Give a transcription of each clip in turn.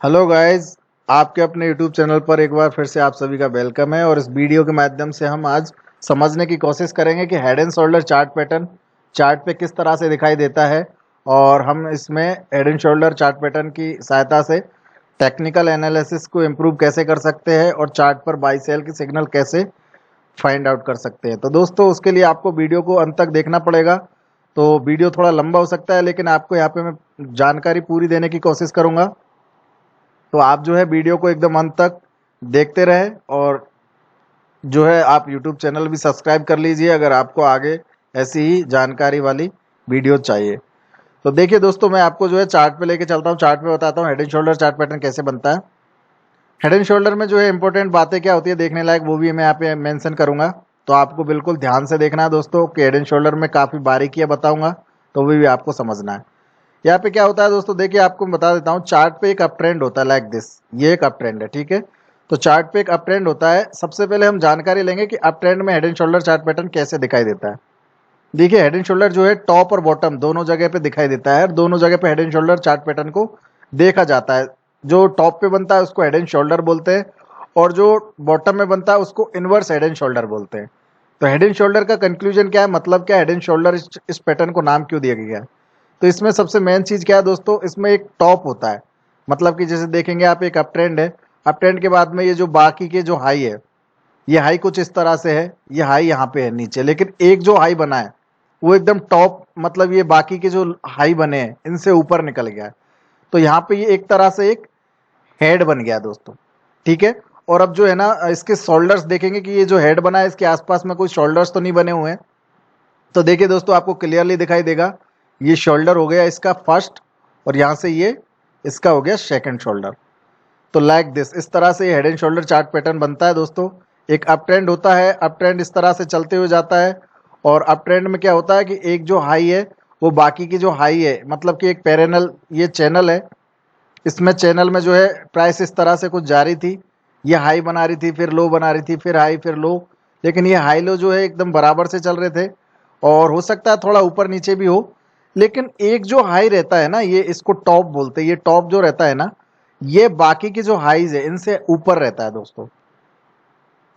Hello guys, आपके अपने YouTube channel पर एक बार फिर से आप सभी का वेलकम है। और इस वीडियो के माध्यम से हम आज समझने की कोशिश करेंगे कि head and shoulder chart pattern chart पे किस तरह से दिखाई देता है। और हम इसमें head and shoulder chart pattern की सहायता से टेक्निकल एनालिसिस को इम्प्रूव कैसे कर सकते हैं और चार्ट पर बाई सेल की सिग्नल कैसे फाइंड आउट कर सकते हैं। तो दोस्तों, उसके लिए आपको वीडियो को अंत तक देखना पड़ेगा। तो वीडियो थोड़ा लंबा हो सकता है, लेकिन आपको यहाँ पे मैं जानकारी पूरी देने की कोशिश करूँगा। तो आप जो है वीडियो को एकदम अंत तक देखते रहें और जो है आप यूट्यूब चैनल भी सब्सक्राइब कर लीजिए अगर आपको आगे ऐसी ही जानकारी वाली वीडियो चाहिए। तो देखिए दोस्तों, मैं आपको जो है चार्ट पे लेके चलता हूँ। चार्ट पे बताता हूँ head and shoulder chart pattern कैसे बनता है। हेड एंड शोल्डर में जो है इंपॉर्टेंट बातें क्या होती है देखने लायक, वो भी मैं यहाँ पे मेंशन करूंगा। तो आपको बिल्कुल ध्यान से देखना है दोस्तों कि हेड एंड शोल्डर में काफ़ी बारीकियाँ बताऊंगा, तो वो भी आपको समझना है। यहाँ पे क्या होता है दोस्तों, देखिए आपको बता देता हूँ। चार्ट पे एक अप ट्रेंड होता है लाइक दिस, ये एक अप ट्रेंड है, ठीक है। तो चार्ट पे एक अप ट्रेंड होता है। सबसे पहले हम जानकारी लेंगे कि अप ट्रेंड में head and shoulder chart pattern कैसे दिखाई देता है। देखिए हेड एंड शोल्डर जो है टॉप और बॉटम दोनों जगह पे दिखाई देता है और दोनों जगह पे head and shoulder chart pattern को देखा जाता है। जो टॉप पे बनता है उसको हेड एंड शोल्डर बोलते हैं और जो बॉटम में बनता है उसको इनवर्स हेड एंड शोल्डर बोलते हैं। तो हेड एंड शोल्डर का कंक्लूजन क्या है, मतलब क्या, हेड एंड शोल्डर इस पैटर्न को नाम क्यों दिया गया है। तो इसमें सबसे मेन चीज क्या है दोस्तों, इसमें एक टॉप होता है। मतलब कि जैसे देखेंगे आप, एक अप ट्रेंड है, अप ट्रेंड के बाद में ये जो बाकी के जो हाई है, ये हाई कुछ इस तरह से है, ये हाई यहाँ पे है नीचे, लेकिन एक जो हाई बना है वो एकदम टॉप, मतलब ये बाकी के जो हाई बने हैं इनसे ऊपर निकल गया है। तो यहाँ पे ये एक तरह से एक हेड बन गया दोस्तों, ठीक है। और अब जो है ना, इसके शोल्डर्स देखेंगे कि ये जो हेड बना है इसके आसपास में कोई शोल्डर्स तो नहीं बने हुए हैं। तो देखिए दोस्तों, आपको क्लियरली दिखाई देगा, ये शोल्डर हो गया इसका फर्स्ट और यहाँ से ये इसका हो गया सेकंड शोल्डर। तो लाइक दिस, इस तरह से head and shoulder chart pattern बनता है दोस्तों। एक अप ट्रेंड होता है, अप ट्रेंड इस तरह से चलते हुए जाता है। और अप ट्रेंड में क्या होता है कि एक जो हाई है वो बाकी की जो हाई है, मतलब कि एक पैरेलल ये चैनल है, इसमें चैनल में जो है प्राइस इस तरह से कुछ जारी थी, ये हाई बना रही थी, फिर लो बना रही थी, फिर हाई, फिर लो। लेकिन ये हाई लो जो है एकदम बराबर से चल रहे थे और हो सकता है थोड़ा ऊपर नीचे भी हो। लेकिन एक जो हाई रहता है ना, ये इसको टॉप बोलते हैं, ये टॉप जो रहता है ना, ये बाकी की जो हाईज है इनसे ऊपर रहता है दोस्तों।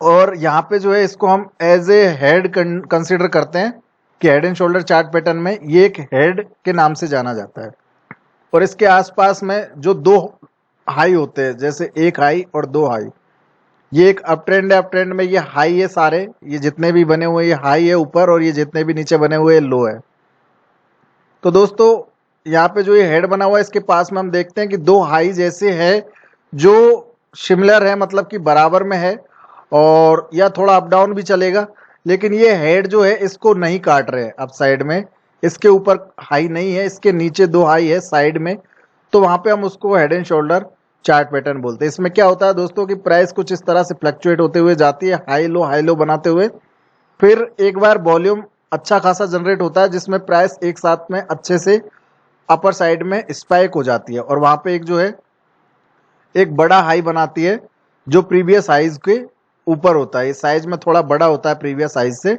और यहाँ पे जो है इसको हम एज ए हेड कंसिडर करते हैं कि head and shoulder chart pattern में ये एक हेड के नाम से जाना जाता है। और इसके आसपास में जो दो हाई होते हैं, जैसे एक हाई और दो हाई, ये एक अप ट्रेंड है। अप ट्रेंड में ये हाई है, सारे ये जितने भी बने हुए ये हाई है ऊपर, और ये जितने भी नीचे बने हुए लो है। तो दोस्तों, यहाँ पे जो ये हेड बना हुआ है इसके पास में हम देखते हैं कि दो हाई जैसे है जो सिमिलर है, मतलब कि बराबर में है, और या थोड़ा अप डाउन भी चलेगा। लेकिन ये हेड जो है इसको नहीं काट रहे अप साइड में, इसके ऊपर हाई नहीं है, इसके नीचे दो हाई है साइड में। तो वहां पे हम उसको head and shoulder chart pattern बोलते हैं। इसमें क्या होता है दोस्तों कि प्राइस कुछ इस तरह से फ्लक्चुएट होते हुए जाती है, हाई लो बनाते हुए। फिर एक बार वॉल्यूम अच्छा खासा जनरेट होता है जिसमें प्राइस एक साथ में अच्छे से अपर साइड में स्पाइक हो जाती है, और वहां पे एक जो है एक बड़ा हाई बनाती है जो प्रीवियस हाइज के ऊपर होता है, साइज में थोड़ा बड़ा होता है प्रीवियस हाइज से।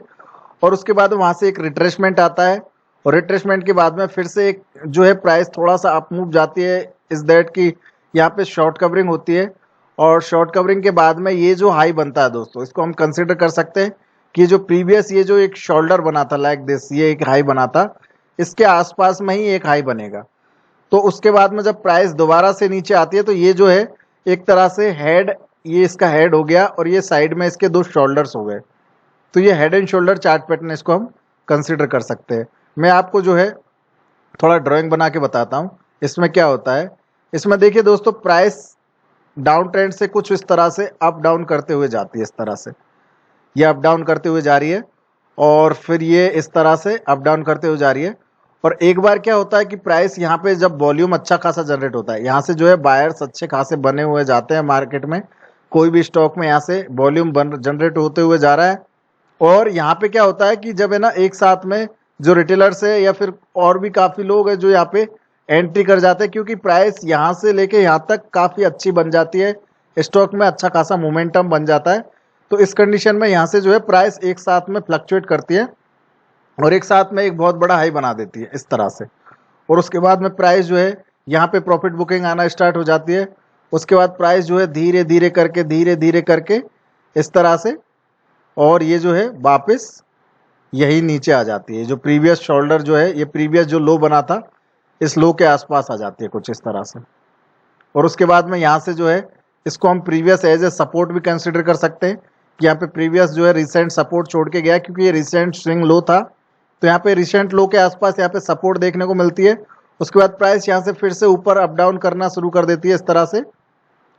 और उसके बाद वहां से एक रिट्रेसमेंट आता है, और रिट्रेसमेंट के बाद में फिर से एक जो है प्राइस थोड़ा सा अप मूव जाती है, इस दैट की यहाँ पे शॉर्ट कवरिंग होती है। और शॉर्ट कवरिंग के बाद में ये जो हाई बनता है दोस्तों, इसको हम कंसिडर कर सकते हैं कि जो प्रीवियस ये जो एक शोल्डर बना था लाइक दिस, ये एक हाई बना था, इसके आसपास में ही एक हाई बनेगा। तो उसके बाद में जब प्राइस दोबारा से नीचे आती है तो ये जो है एक तरह से हेड, ये इसका हेड हो गया और ये साइड में इसके दो शोल्डर्स हो गए। तो ये head and shoulder chart pattern, इसको हम कंसिडर कर सकते हैं। मैं आपको जो है थोड़ा ड्राइंग बना के बताता हूँ इसमें क्या होता है। इसमें देखिए दोस्तों, प्राइस डाउन ट्रेंड से कुछ इस तरह से अप डाउन करते हुए जाती है, इस तरह से ये अप डाउन करते हुए जा रही है, और फिर ये इस तरह से अप डाउन करते हुए जा रही है। और एक बार क्या होता है कि प्राइस यहाँ पे जब वॉल्यूम अच्छा खासा जनरेट होता है, यहाँ से जो है बायर्स अच्छे खासे बने हुए जाते हैं मार्केट में, कोई भी स्टॉक में यहाँ से वॉल्यूम जनरेट होते हुए जा रहा है। और यहाँ पे क्या होता है कि जब है ना एक साथ में जो रिटेलर्स है या फिर और भी काफ़ी लोग हैं जो यहाँ पे एंट्री कर जाते हैं, क्योंकि प्राइस यहाँ से लेके यहाँ तक काफ़ी अच्छी बन जाती है, स्टॉक में अच्छा खासा मोमेंटम बन जाता है। तो इस कंडीशन में यहाँ से जो है प्राइस एक साथ में फ्लक्चुएट करती है और एक साथ में एक बहुत बड़ा हाई बना देती है इस तरह से। और उसके बाद में प्राइस जो है यहाँ पे प्रॉफिट बुकिंग आना स्टार्ट हो जाती है। उसके बाद प्राइस जो है धीरे धीरे करके इस तरह से, और ये जो है वापस यही नीचे आ जाती है। जो प्रीवियस शोल्डर जो है, ये प्रीवियस जो लो बना था, इस लो के आसपास आ जाती है कुछ इस तरह से। और उसके बाद में यहाँ से जो है इसको हम प्रीवियस एज ए सपोर्ट भी कंसिडर कर सकते हैं कि यहाँ पे प्रीवियस जो है रिसेंट सपोर्ट छोड़ के गया, क्योंकि ये रिसेंट स्विंग लो था, तो यहाँ पे रिसेंट लो के आसपास यहाँ पे सपोर्ट देखने को मिलती है। उसके बाद प्राइस यहाँ से फिर से ऊपर अप डाउन करना शुरू कर देती है इस तरह से,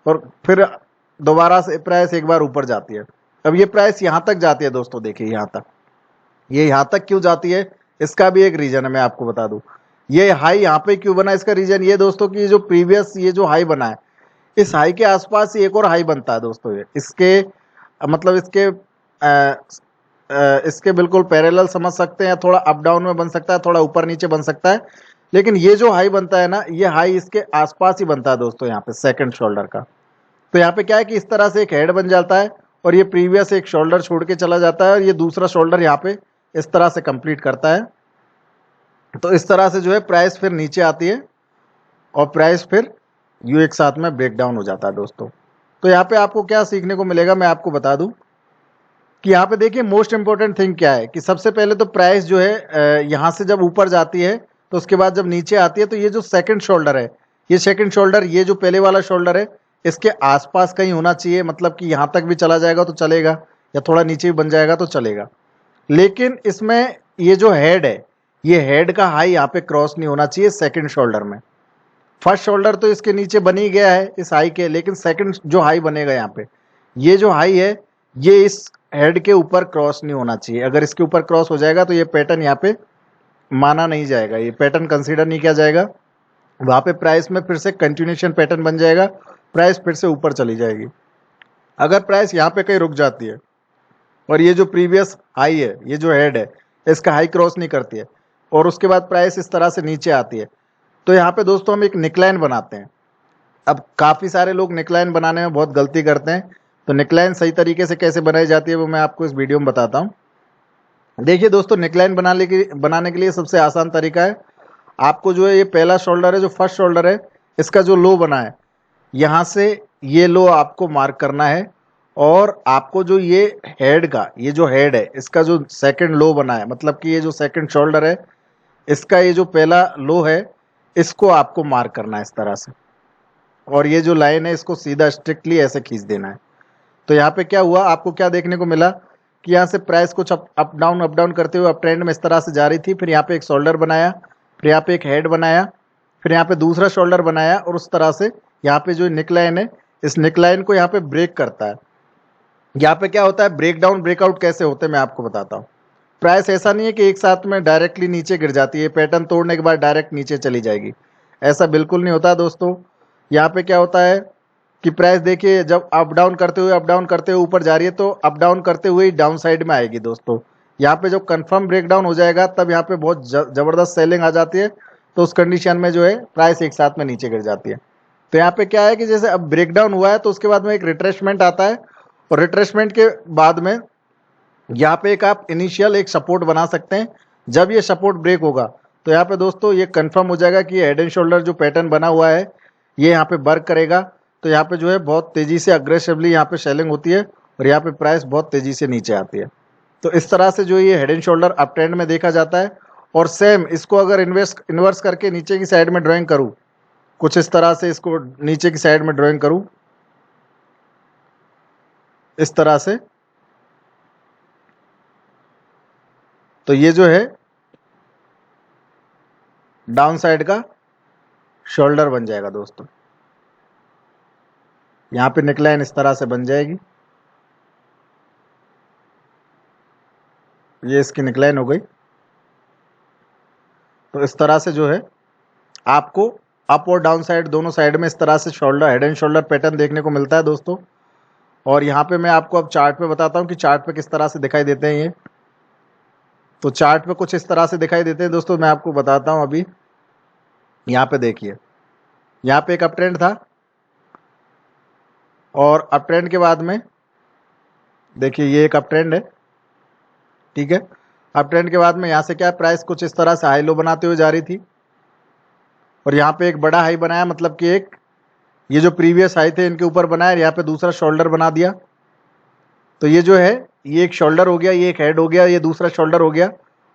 और फिर दोबारा से प्राइस एक बार ऊपर जाती है। अब ये प्राइस यहाँ तक जाती है दोस्तों, देखिए यहाँ तक, ये यहाँ तक क्यों जाती है इसका भी एक रीजन है, मैं आपको बता दूं। ये हाई यहाँ पे क्यों बना, इसका रीजन ये दोस्तों कि जो प्रीवियस ये जो हाई बना है, इस हाई के आसपास ही एक और हाई बनता है दोस्तों। ये इसके मतलब इसके बिल्कुल पैरेलल समझ सकते हैं, थोड़ा अप डाउन में बन सकता है, थोड़ा ऊपर नीचे बन सकता है, लेकिन ये जो हाई बनता है ना, ये हाई इसके आसपास ही बनता है दोस्तों, यहाँ पे सेकंड शोल्डर का। तो यहाँ पे क्या है कि इस तरह से एक हेड बन जाता है, और ये प्रीवियस एक शोल्डर छोड़ के चला जाता है, और ये दूसरा शोल्डर यहाँ पे इस तरह से कंप्लीट करता है। तो इस तरह से जो है प्राइस फिर नीचे आती है, और प्राइस फिर यू एक साथ में ब्रेक डाउन हो जाता है दोस्तों। तो यहाँ पे आपको क्या सीखने को मिलेगा, मैं आपको बता दूं कि यहाँ पे देखिए मोस्ट इंपॉर्टेंट थिंग क्या है कि सबसे पहले तो प्राइस जो है यहाँ से जब ऊपर जाती है, तो उसके बाद जब नीचे आती है, तो ये जो सेकंड शोल्डर है, ये सेकंड शोल्डर, ये जो पहले वाला शोल्डर है, इसके आसपास कहीं होना चाहिए। मतलब कि यहाँ तक भी चला जाएगा तो चलेगा, या थोड़ा नीचे भी बन जाएगा तो चलेगा, लेकिन इसमें ये जो हेड है, ये हेड का हाई यहाँ पे क्रॉस नहीं होना चाहिए सेकंड शोल्डर में। फर्स्ट शोल्डर तो इसके नीचे बन ही गया है इस हाई के, लेकिन सेकंड जो हाई बनेगा यहाँ पे, ये जो हाई है, ये इस हेड के ऊपर क्रॉस नहीं होना चाहिए। अगर इसके ऊपर क्रॉस हो जाएगा तो ये पैटर्न यहाँ पे माना नहीं जाएगा, ये पैटर्न कंसीडर नहीं किया जाएगा। वहाँ पे प्राइस में फिर से कंटिन्यूशन पैटर्न बन जाएगा, प्राइस फिर से ऊपर चली जाएगी। अगर प्राइस यहाँ पे कहीं रुक जाती है और ये जो प्रीवियस हाई है, ये जो हेड है, इसका हाई क्रॉस नहीं करती है, और उसके बाद प्राइस इस तरह से नीचे आती है, तो यहाँ पे दोस्तों हम एक निकलाइन बनाते हैं। अब काफ़ी सारे लोग निकलाइन बनाने में बहुत गलती करते हैं, तो निकलाइन सही तरीके से कैसे बनाई जाती है वो मैं आपको इस वीडियो में बताता हूँ। देखिए दोस्तों, निकलाइन बनाने के लिए सबसे आसान तरीका है, आपको जो है ये पहला शोल्डर है, जो फर्स्ट शोल्डर है, इसका जो लो बना है, यहाँ से ये लो आपको मार्क करना है, और आपको जो ये हेड का, ये जो हेड है, इसका जो सेकंड लो बना है, मतलब कि ये जो सेकंड शोल्डर है, इसका ये जो पहला लो है, इसको आपको मार्क करना है इस तरह से, और ये जो लाइन है इसको सीधा स्ट्रिक्टली ऐसे खींच देना है। तो यहाँ पे क्या हुआ, आपको क्या देखने को मिला कि यहाँ से प्राइस कुछ अप डाउन करते हुए अप ट्रेंड में इस तरह से जा रही थी, फिर यहाँ पे एक शोल्डर बनाया, फिर यहाँ पे एक हेड बनाया, फिर यहाँ पे दूसरा शोल्डर बनाया, और उस तरह से यहाँ पे जो निक लाइन है, इस निक लाइन को यहाँ पे ब्रेक करता है। यहाँ पे क्या होता है, ब्रेक डाउन ब्रेकआउट कैसे होते हैं मैं आपको बताता हूँ। प्राइस ऐसा नहीं है कि एक साथ में डायरेक्टली नीचे गिर जाती है, पैटर्न तोड़ने के बाद डायरेक्ट नीचे चली जाएगी, ऐसा बिल्कुल नहीं होता दोस्तों। यहाँ पे क्या होता है कि प्राइस देखिए जब अप डाउन करते हुए ऊपर जा रही है, तो अप डाउन करते हुए ही डाउन साइड में आएगी दोस्तों। यहाँ पे जब कंफर्म ब्रेकडाउन हो जाएगा, तब यहाँ पे बहुत ज़बरदस्त सेलिंग आ जाती है, तो उस कंडीशन में जो है प्राइस एक साथ में नीचे गिर जाती है। तो यहाँ पे क्या है कि जैसे अब ब्रेकडाउन हुआ है, तो उसके बाद में एक रिट्रेसमेंट आता है, और रिट्रेसमेंट के बाद में यहाँ पे एक आप इनिशियल एक सपोर्ट बना सकते हैं। जब ये सपोर्ट ब्रेक होगा, तो यहाँ पे दोस्तों ये कंफर्म हो जाएगा कि ये हेड एंड शोल्डर जो पैटर्न बना हुआ है, ये यहाँ पे वर्क करेगा। तो यहाँ पे जो है बहुत तेज़ी से अग्रेसिवली यहाँ पे सेलिंग होती है, और यहाँ पे प्राइस बहुत तेज़ी से नीचे आती है। तो इस तरह से जो ये head and shoulder up trend में देखा जाता है। और सेम इसको अगर इन्वर्स करके नीचे की साइड में ड्राइंग करूँ, कुछ इस तरह से इसको नीचे की साइड में ड्राइंग करूँ, इस तरह से, तो ये जो है डाउन साइड का शोल्डर बन जाएगा दोस्तों। यहाँ पे नेकलाइन इस तरह से बन जाएगी, ये इसकी नेकलाइन हो गई। तो इस तरह से जो है आपको अप और डाउन साइड दोनों साइड में इस तरह से shoulder, head and shoulder pattern देखने को मिलता है दोस्तों। और यहाँ पे मैं आपको अब चार्ट पे बताता हूँ कि चार्ट पे किस तरह से दिखाई देते हैं ये। तो चार्ट पे कुछ इस तरह से दिखाई देते हैं दोस्तों, मैं आपको बताता हूँ अभी। यहाँ पे देखिए, यहाँ पे एक अप ट्रेंड था, और अप ट्रेंड के बाद में देखिए ये एक अप ट्रेंड है, ठीक है। अप ट्रेंड के बाद में यहाँ से क्या प्राइस कुछ इस तरह से हाई लो बनाते हुए जा रही थी, और यहाँ पे एक बड़ा हाई बनाया, मतलब कि एक ये जो प्रीवियस हाई थे इनके ऊपर बनाया, यहाँ पे दूसरा शोल्डर बना दिया। तो ये जो है ये एक शोल्डर हो गया, ये एक हेड हो गया, ये दूसरा शोल्डर हो गया।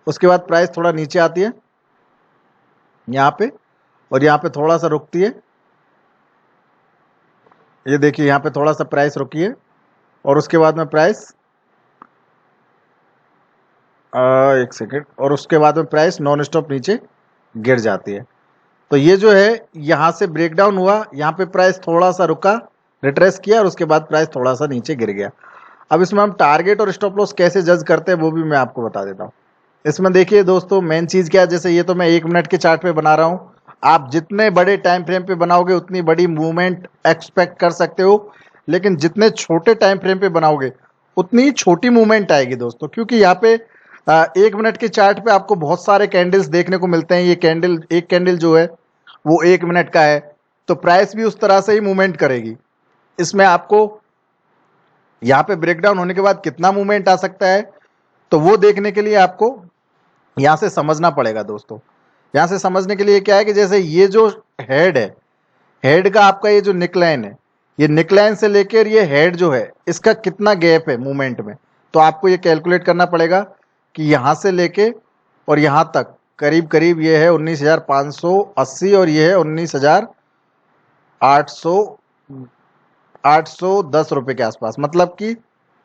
उसके बाद प्राइस थोड़ा नीचे आती है यहाँ पे, और यहाँ पे थोड़ा सा रुकती है। ये देखिए यहाँ पे थोड़ा सा प्राइस रुकी है, और उसके बाद में प्राइस एक सेकेंड, और उसके बाद में प्राइस नॉन स्टॉप नीचे गिर जाती है। तो ये जो है यहाँ से ब्रेकडाउन हुआ, यहाँ पे प्राइस थोड़ा सा रुका, रिट्रेस किया, और उसके बाद प्राइस थोड़ा सा नीचे गिर गया। अब इसमें हम टारगेट और स्टॉप लॉस कैसे जज करते हैं वो भी मैं आपको बता देता हूँ। इसमें देखिए दोस्तों मेन चीज़ क्या है, जैसे ये तो मैं 1 मिनट के चार्ट पे बना रहा हूँ। आप जितने बड़े टाइम फ्रेम पे बनाओगे उतनी बड़ी मूवमेंट एक्सपेक्ट कर सकते हो, लेकिन जितने छोटे टाइम फ्रेम पे बनाओगे उतनी ही छोटी मूवमेंट आएगी दोस्तों। क्योंकि यहाँ पे 1 मिनट के चार्ट पे आपको बहुत सारे कैंडल्स देखने को मिलते हैं। ये कैंडल, एक कैंडल जो है वो 1 मिनट का है, तो प्राइस भी उस तरह से ही मूवमेंट करेगी। इसमें आपको यहाँ पे ब्रेकडाउन होने के बाद कितना मूवमेंट आ सकता है, तो वो देखने के लिए आपको यहाँ से समझना पड़ेगा दोस्तों। यहाँ से समझने के लिए क्या है कि जैसे ये जो हेड है, हेड का आपका ये जो निकलाइन है, ये निकलाइन से लेकर ये हेड जो है इसका कितना गैप है मूवमेंट में, तो आपको ये कैलकुलेट करना पड़ेगा कि यहाँ से लेके और यहाँ तक करीब करीब ये है 19,580 और ये है 19,810 रुपये के आसपास। मतलब कि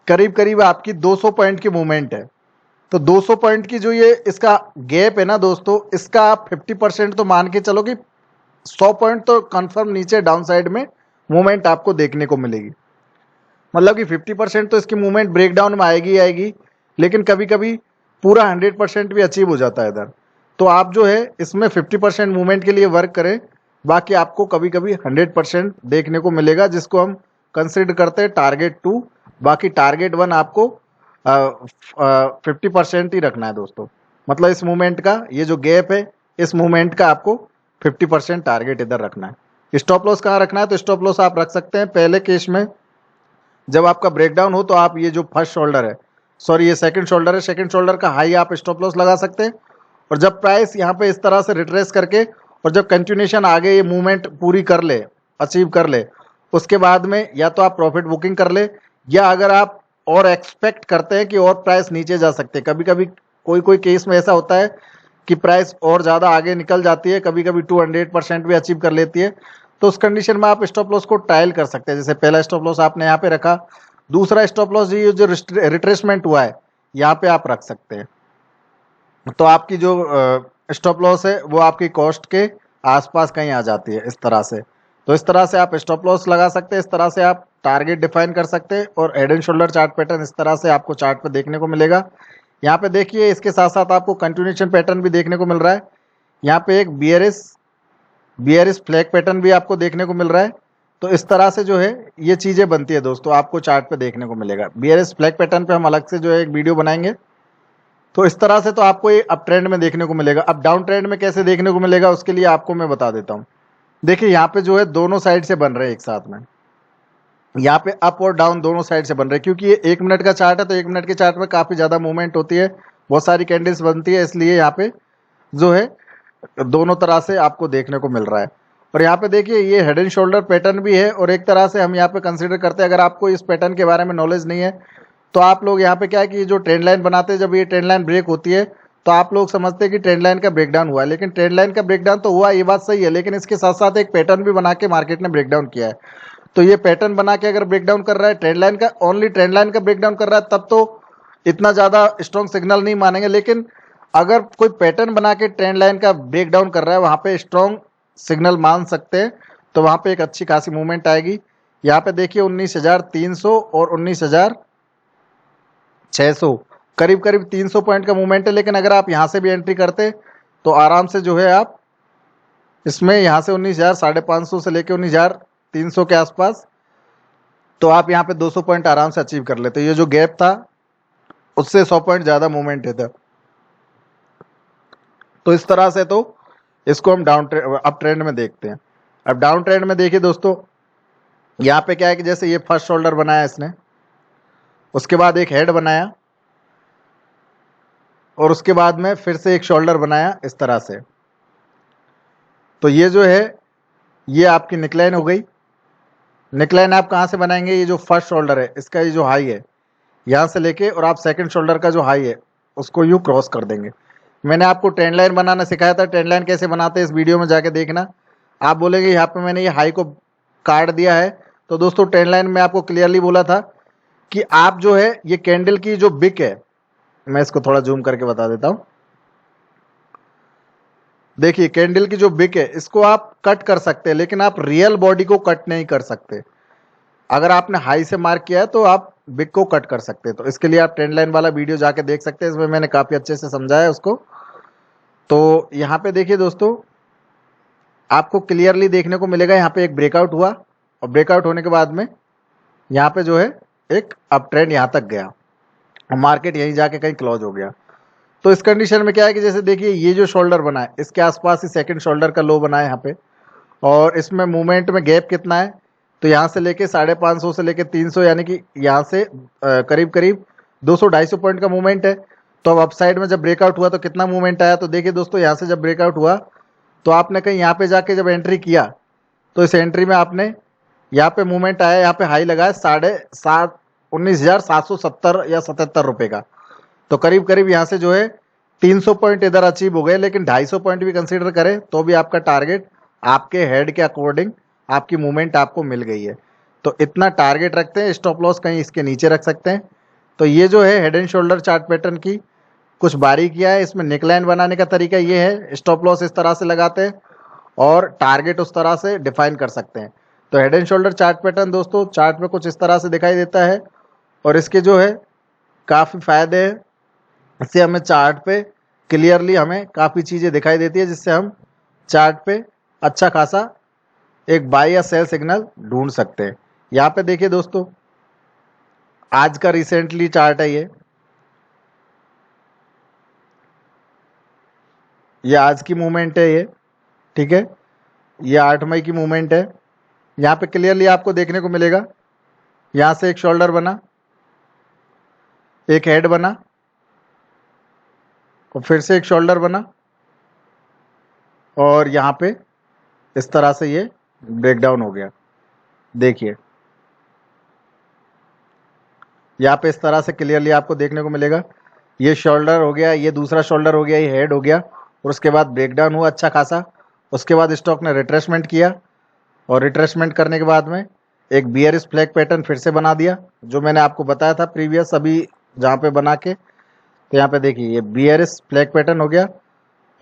करीब करीब आपकी 200 पॉइंट की मूवमेंट है। तो 200 पॉइंट की जो ये इसका गैप है ना दोस्तों, इसका आप 50% तो मान के चलो कि 100 पॉइंट तो कंफर्म नीचे डाउन साइड में मूवमेंट आपको देखने को मिलेगी। मतलब कि 50% तो इसकी मूवमेंट ब्रेकडाउन में आएगी आएगी, लेकिन कभी कभी पूरा 100% भी अचीव हो जाता है इधर। तो आप जो है इसमें 50% मूवमेंट के लिए वर्क करें, बाकी आपको कभी कभी 100% देखने को मिलेगा, जिसको हम कंसिडर करते हैं टारगेट 2। बाकी टारगेट 1 आपको 50% ही रखना है दोस्तों। मतलब इस मूवमेंट का ये जो गैप है, इस मूवमेंट का आपको 50% टारगेट इधर रखना है। स्टॉप लॉस कहाँ रखना है, तो स्टॉप लॉस आप रख सकते हैं पहले केस में जब आपका ब्रेकडाउन हो, तो आप ये जो फर्स्ट शोल्डर है, सॉरी ये सेकंड शोल्डर है, सेकंड शोल्डर का हाई आप स्टॉप लॉस लगा सकते हैं। और जब प्राइस यहाँ पे इस तरह से रिट्रेस करके और जब कंटिन्यूशन आगे ये मूवमेंट पूरी कर ले, अचीव कर ले, उसके बाद में या तो आप प्रॉफिट बुकिंग कर ले, या अगर आप और एक्सपेक्ट करते हैं कि और प्राइस नीचे जा सकते हैं, कभी कभी कोई कोई केस में ऐसा होता है कि प्राइस और ज़्यादा आगे निकल जाती है, कभी कभी 200% भी अचीव कर लेती है, तो उस कंडीशन में आप स्टॉप लॉस को ट्रायल कर सकते हैं। जैसे पहला स्टॉप लॉस आपने यहाँ पे रखा, दूसरा स्टॉप लॉस ये जो रिट्रेसमेंट हुआ है यहाँ पे आप रख सकते हैं। तो आपकी जो स्टॉप लॉस है वो आपकी कॉस्ट के आसपास कहीं आ जाती है इस तरह से। तो इस तरह से आप स्टॉप लॉस लगा सकते हैं, इस तरह से आप टारगेट डिफाइन कर सकते हैं। और head and shoulder chart pattern इस तरह से आपको चार्ट पे देखने को मिलेगा। यहाँ पे देखिए इसके साथ साथ आपको कंटिन्यूएशन पैटर्न भी देखने को मिल रहा है। यहाँ पे एक बियरिश फ्लैग पैटर्न भी आपको देखने को मिल रहा है। तो इस तरह से जो है ये चीज़ें बनती है दोस्तों, आपको चार्ट पे देखने को मिलेगा। बियरिश फ्लैग पैटर्न पे हम अलग से जो है एक वीडियो बनाएंगे। तो इस तरह से तो आपको ये अप ट्रेंड में देखने को मिलेगा। अब डाउन ट्रेंड में कैसे देखने को मिलेगा उसके लिए आपको मैं बता देता हूँ। देखिए यहाँ पे जो है दोनों साइड से बन रहे हैं एक साथ में, यहाँ पे अप और डाउन दोनों साइड से बन रहे हैं। क्योंकि ये 1 मिनट का चार्ट है, तो 1 मिनट के चार्ट में काफ़ी ज़्यादा मूवमेंट होती है, बहुत सारी कैंडल्स बनती है, इसलिए यहाँ पे जो है दोनों तरह से आपको देखने को मिल रहा है। और यहाँ पे देखिए ये हेड एंड शोल्डर पैटर्न भी है, और एक तरह से हम यहाँ पे कंसीडर करते हैं, अगर आपको इस पैटर्न के बारे में नॉलेज नहीं है तो आप लोग यहाँ पे क्या है कि जो ट्रेंड लाइन बनाते हैं, जब ये ट्रेंड लाइन ब्रेक होती है तो आप लोग समझते हैं कि ट्रेंड लाइन का ब्रेकडाउन हुआ है। लेकिन ट्रेंड लाइन का ब्रेकडाउन तो हुआ, ये बात सही है, लेकिन इसके साथ साथ एक पैटर्न भी बना के मार्केट ने ब्रेकडाउन किया है। तो ये पैटर्न बना के अगर ब्रेकडाउन कर रहा है ट्रेंड लाइन का, ओनली ट्रेंड लाइन का ब्रेकडाउन कर रहा है, तब तो इतना ज़्यादा स्ट्रॉन्ग सिग्नल नहीं मानेंगे। लेकिन अगर कोई पैटर्न बना के ट्रेंड लाइन का ब्रेकडाउन कर रहा है, वहाँ पे स्ट्रॉन्ग सिग्नल मान सकते हैं, तो वहाँ पे एक अच्छी खासी मूवमेंट आएगी। यहाँ पे देखिए 19,300 और 19,600 करीब करीब 300 पॉइंट का मूवमेंट है। लेकिन अगर आप यहाँ से भी एंट्री करते तो आराम से जो है आप इसमें यहाँ से 19,550 से लेकर 19,300 के आसपास, तो आप यहाँ पे 200 पॉइंट आराम से अचीव कर लेते। ये जो गैप था उससे 100 पॉइंट ज़्यादा मूवमेंट है था। तो इस तरह से तो इसको हम अप ट्रेंड में देखते हैं। अब डाउन ट्रेंड में देखिए दोस्तों, यहाँ पे क्या है कि जैसे ये फर्स्ट शोल्डर बनाया इसने, उसके बाद एक हेड बनाया, और उसके बाद में फिर से एक शोल्डर बनाया इस तरह से। तो ये जो है ये आपकी निकलाइन हो गई, नेकलाइन आप कहाँ से बनाएंगे, ये जो फर्स्ट शोल्डर है इसका ये जो हाई है यहाँ से लेके और आप सेकंड शोल्डर का जो हाई है उसको यूँ क्रॉस कर देंगे। मैंने आपको ट्रेंड लाइन बनाना सिखाया था, ट्रेंड लाइन कैसे बनाते हैं इस वीडियो में जाके देखना। आप बोलेंगे यहाँ पे मैंने ये हाई को काट दिया है, तो दोस्तों ट्रेंड लाइन में आपको क्लियरली बोला था कि आप जो है ये कैंडल की जो बिक है, मैं इसको थोड़ा जूम करके बता देता हूँ। देखिए कैंडल की जो बिक है इसको आप कट कर सकते हैं, लेकिन आप रियल बॉडी को कट नहीं कर सकते। अगर आपने हाई से मार्क किया है तो आप बिग को कट कर सकते हैं, तो इसके लिए आप ट्रेंड लाइन वाला वीडियो जाके देख सकते हैं, इसमें मैंने काफ़ी अच्छे से समझाया है उसको। तो यहाँ पे देखिए दोस्तों, आपको क्लियरली देखने को मिलेगा यहाँ पे एक ब्रेकआउट हुआ और ब्रेकआउट होने के बाद में यहाँ पे जो है एक अप ट्रेंड यहाँ तक गया और मार्केट यहीं जाके कहीं क्लोज हो गया। तो इस कंडीशन में क्या है कि जैसे देखिए ये जो शोल्डर बना है इसके आसपास ही सेकंड शोल्डर का लो बना है यहाँ पे, और इसमें मूवमेंट में गैप कितना है, तो यहाँ से लेके 550 से लेके 300, यानी कि यहाँ से करीब करीब 200-250 पॉइंट का मूवमेंट है। तो अब अपसाइड में जब ब्रेकआउट हुआ तो कितना मूवमेंट आया, तो देखिए दोस्तों यहाँ से जब ब्रेकआउट हुआ तो आपने कहीं यहाँ पे जाके जब एंट्री किया तो इस एंट्री में आपने यहाँ पे मूवमेंट आया, यहाँ पे हाई लगा है 19,770 या 77 रुपये का। तो करीब करीब यहाँ से जो है 300 पॉइंट इधर अचीव हो गए, लेकिन 250 पॉइंट भी कंसीडर करें तो भी आपका टारगेट आपके हेड के अकॉर्डिंग आपकी मूवमेंट आपको मिल गई है। तो इतना टारगेट रखते हैं, स्टॉप लॉस कहीं इसके नीचे रख सकते हैं। तो ये जो है head and shoulder chart pattern की कुछ बारीकियां है। इसमें नेकलाइन बनाने का तरीका ये है, स्टॉप लॉस इस तरह से लगाते हैं और टारगेट उस तरह से डिफाइन कर सकते हैं। तो head and shoulder chart pattern दोस्तों चार्ट में कुछ इस तरह से दिखाई देता है और इसके जो है काफ़ी फायदे हैं। इससे हमें चार्ट पे क्लियरली हमें काफ़ी चीज़ें दिखाई देती है, जिससे हम चार्ट पे अच्छा खासा एक बाय या सेल सिग्नल ढूंढ सकते हैं। यहाँ पे देखिए दोस्तों, आज का रिसेंटली चार्ट है ये आज की मूवमेंट है ये, ठीक है। ये 8 मई की मूवमेंट है। यहाँ पे क्लियरली आपको देखने को मिलेगा, यहाँ से एक शोल्डर बना, एक हेड बना और फिर से एक शोल्डर बना और यहाँ पे इस तरह से ये ब्रेकडाउन हो गया। देखिए यहाँ पे इस तरह से क्लियरली आपको देखने को मिलेगा, ये शोल्डर हो गया, ये दूसरा शोल्डर हो गया, ये हेड हो गया और उसके बाद ब्रेकडाउन हुआ अच्छा खासा। उसके बाद स्टॉक ने रिट्रेसमेंट किया और रिट्रेसमेंट करने के बाद में एक बियरिश फ्लैग पैटर्न फिर से बना दिया, जो मैंने आपको बताया था प्रीवियस अभी जहाँ पे बना के। तो यहाँ पे देखिए ये बियरिश फ्लैग पैटर्न हो गया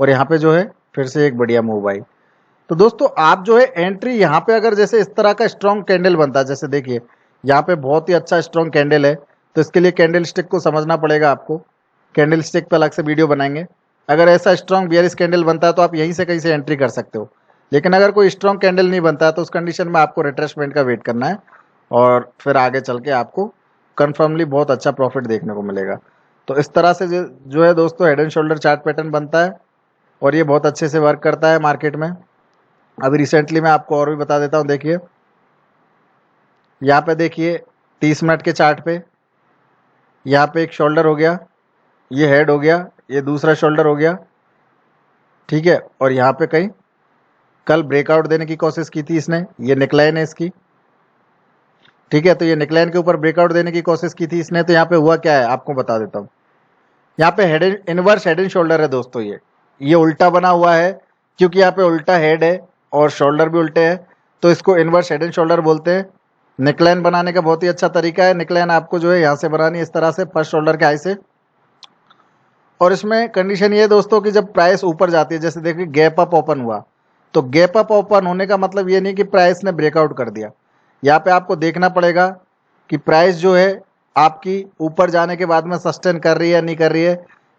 और यहाँ पे जो है फिर से एक बढ़िया मूव आई। तो दोस्तों आप जो है एंट्री यहाँ पे अगर जैसे इस तरह का स्ट्रॉन्ग कैंडल बनता है, जैसे देखिए यहाँ पे बहुत ही अच्छा स्ट्रॉन्ग कैंडल है, तो इसके लिए कैंडल स्टिक को समझना पड़ेगा आपको। कैंडल स्टिक पे अलग से वीडियो बनाएंगे। अगर ऐसा स्ट्रॉन्ग बियरिश कैंडल बनता है तो आप यहीं से कहीं से एंट्री कर सकते हो, लेकिन अगर कोई स्ट्रॉन्ग कैंडल नहीं बनता है तो उस कंडीशन में आपको रिट्रेसमेंट का वेट करना है और फिर आगे चल के आपको कन्फर्मली बहुत अच्छा प्रॉफिट देखने को मिलेगा। तो इस तरह से जो है दोस्तों head and shoulder chart pattern बनता है और ये बहुत अच्छे से वर्क करता है मार्केट में। अभी रिसेंटली मैं आपको और भी बता देता हूँ। देखिए यहाँ पे देखिए 30 मिनट के चार्ट पे यहाँ पे एक शोल्डर हो गया, ये हेड हो गया, ये दूसरा शोल्डर हो गया, ठीक है। और यहाँ पे कहीं कल ब्रेकआउट देने की कोशिश की थी इसने, ये नेकलाइन है इसकी, ठीक है। तो ये नेकलाइन के ऊपर ब्रेकआउट देने की कोशिश की थी इसने। तो यहाँ पे हुआ क्या है आपको बता देता हूँ। यहाँ पे head inverse head and shoulder है दोस्तों, ये उल्टा बना हुआ है क्योंकि यहाँ पे उल्टा हेड है और शोल्डर भी उल्टे हैं, तो इसको इनवर्स हेड एंड शोल्डर बोलते हैं। नेकलाइन बनाने का बहुत ही अच्छा तरीका है। नेकलाइन आपको जो है यहाँ से बनानी है इस तरह से, फर्स्ट शोल्डर के हाई से। और इसमें कंडीशन ये है दोस्तों कि जब प्राइस ऊपर जाती है, जैसे देखिए गैप अप ओपन हुआ, तो गैप अप ओपन होने का मतलब ये नहीं कि प्राइस ने ब्रेकआउट कर दिया। यहाँ पे आपको देखना पड़ेगा कि प्राइस जो है आपकी ऊपर जाने के बाद में सस्टेन कर रही है या नहीं कर रही है।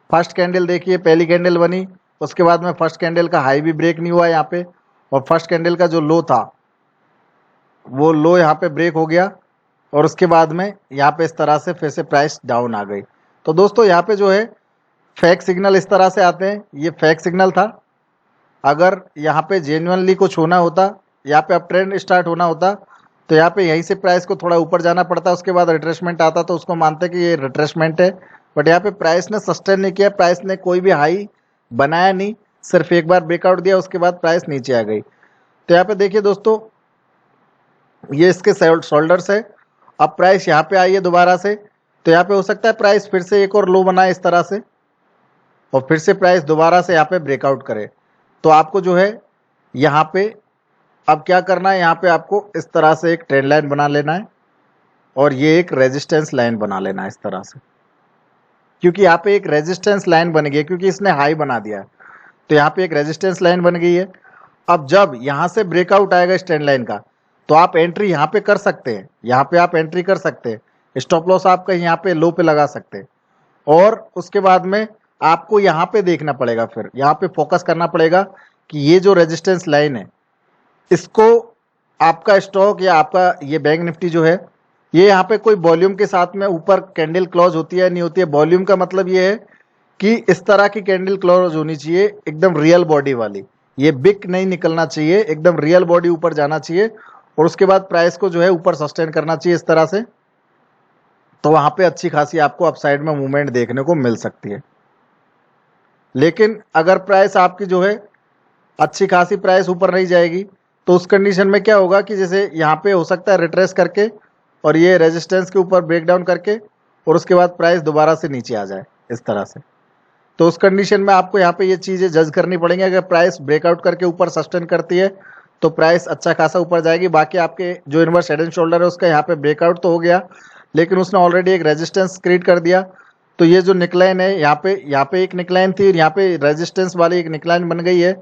फर्स्ट कैंडल देखिए, पहली कैंडल बनी, उसके बाद में फर्स्ट कैंडल का हाई भी ब्रेक नहीं हुआ यहाँ पे, और फर्स्ट कैंडल का जो लो था वो लो यहाँ पे ब्रेक हो गया और उसके बाद में यहाँ पे इस तरह से फिर से प्राइस डाउन आ गई। तो दोस्तों यहाँ पे जो है फेक सिग्नल इस तरह से आते हैं, ये फेक सिग्नल था। अगर यहाँ पे जेन्युइनली कुछ होना होता, यहाँ पे अप ट्रेंड स्टार्ट होना होता, तो यहाँ पे यहीं से प्राइस को थोड़ा ऊपर जाना पड़ता, उसके बाद रिट्रेसमेंट आता तो उसको मानते कि ये रिट्रेसमेंट है। बट यहाँ पे प्राइस ने सस्टेन नहीं किया, प्राइस ने कोई भी हाई बनाया नहीं, सिर्फ एक बार ब्रेकआउट दिया, उसके बाद प्राइस नीचे आ गई। तो यहाँ पे देखिए दोस्तों ये इसके शोल्डर्स है। अब प्राइस यहाँ पे आई है दोबारा से, तो यहाँ पे हो सकता है प्राइस फिर से एक और लो बनाए इस तरह से, और फिर से प्राइस दोबारा से यहाँ पे ब्रेकआउट करे। तो आपको जो है यहाँ पे अब क्या करना है, यहाँ पे आपको इस तरह से एक ट्रेंड लाइन बना लेना है और ये एक रेजिस्टेंस लाइन बना लेना है इस तरह से, क्योंकि यहाँ पे एक रेजिस्टेंस लाइन बन गई है, क्योंकि इसने हाई बना दिया है, तो यहाँ पे एक रेजिस्टेंस लाइन बन गई है। अब जब यहाँ से ब्रेकआउट आएगा इस ट्रेंड लाइन का, तो आप एंट्री यहाँ पे कर सकते हैं, यहाँ पे आप एंट्री कर सकते हैं, स्टॉप लॉस आप कहीं यहाँ पे लो पे लगा सकते हैं, और उसके बाद में आपको यहाँ पे देखना पड़ेगा, फिर यहाँ पे फोकस करना पड़ेगा कि ये जो रेजिस्टेंस लाइन है इसको आपका स्टॉक या आपका ये बैंक निफ्टी जो है, ये यहाँ पे कोई वॉल्यूम के साथ में ऊपर कैंडल क्लोज होती है नहीं होती है। वॉल्यूम का मतलब ये है कि इस तरह की कैंडल क्लोज होनी चाहिए, एकदम रियल बॉडी वाली, ये बिक नहीं निकलना चाहिए, एकदम रियल बॉडी ऊपर जाना चाहिए, और उसके बाद प्राइस को जो है ऊपर सस्टेन करना चाहिए इस तरह से। तो वहां पे अच्छी खासी आपको अपसाइड में मूवमेंट देखने को मिल सकती है। लेकिन अगर प्राइस आपकी जो है अच्छी खासी प्राइस ऊपर नहीं जाएगी, तो उस कंडीशन में क्या होगा कि जैसे यहाँ पे हो सकता है रिट्रेस करके और ये रेजिस्टेंस के ऊपर ब्रेक डाउन करके और उसके बाद प्राइस दोबारा से नीचे आ जाए इस तरह से। तो उस कंडीशन में आपको यहाँ पे ये चीज़ें जज करनी पड़ेंगी। अगर प्राइस ब्रेकआउट करके ऊपर सस्टेन करती है तो प्राइस अच्छा खासा ऊपर जाएगी। बाकी आपके जो इनवर्स हेड एंड शोल्डर है उसका यहाँ पे ब्रेकआउट तो हो गया, लेकिन उसने ऑलरेडी एक रेजिस्टेंस क्रिएट कर दिया। तो ये जो निकलाइन है यहाँ पे एक निकलाइन थी और यहाँ पे रेजिस्टेंस वाली एक निकलाइन बन गई है,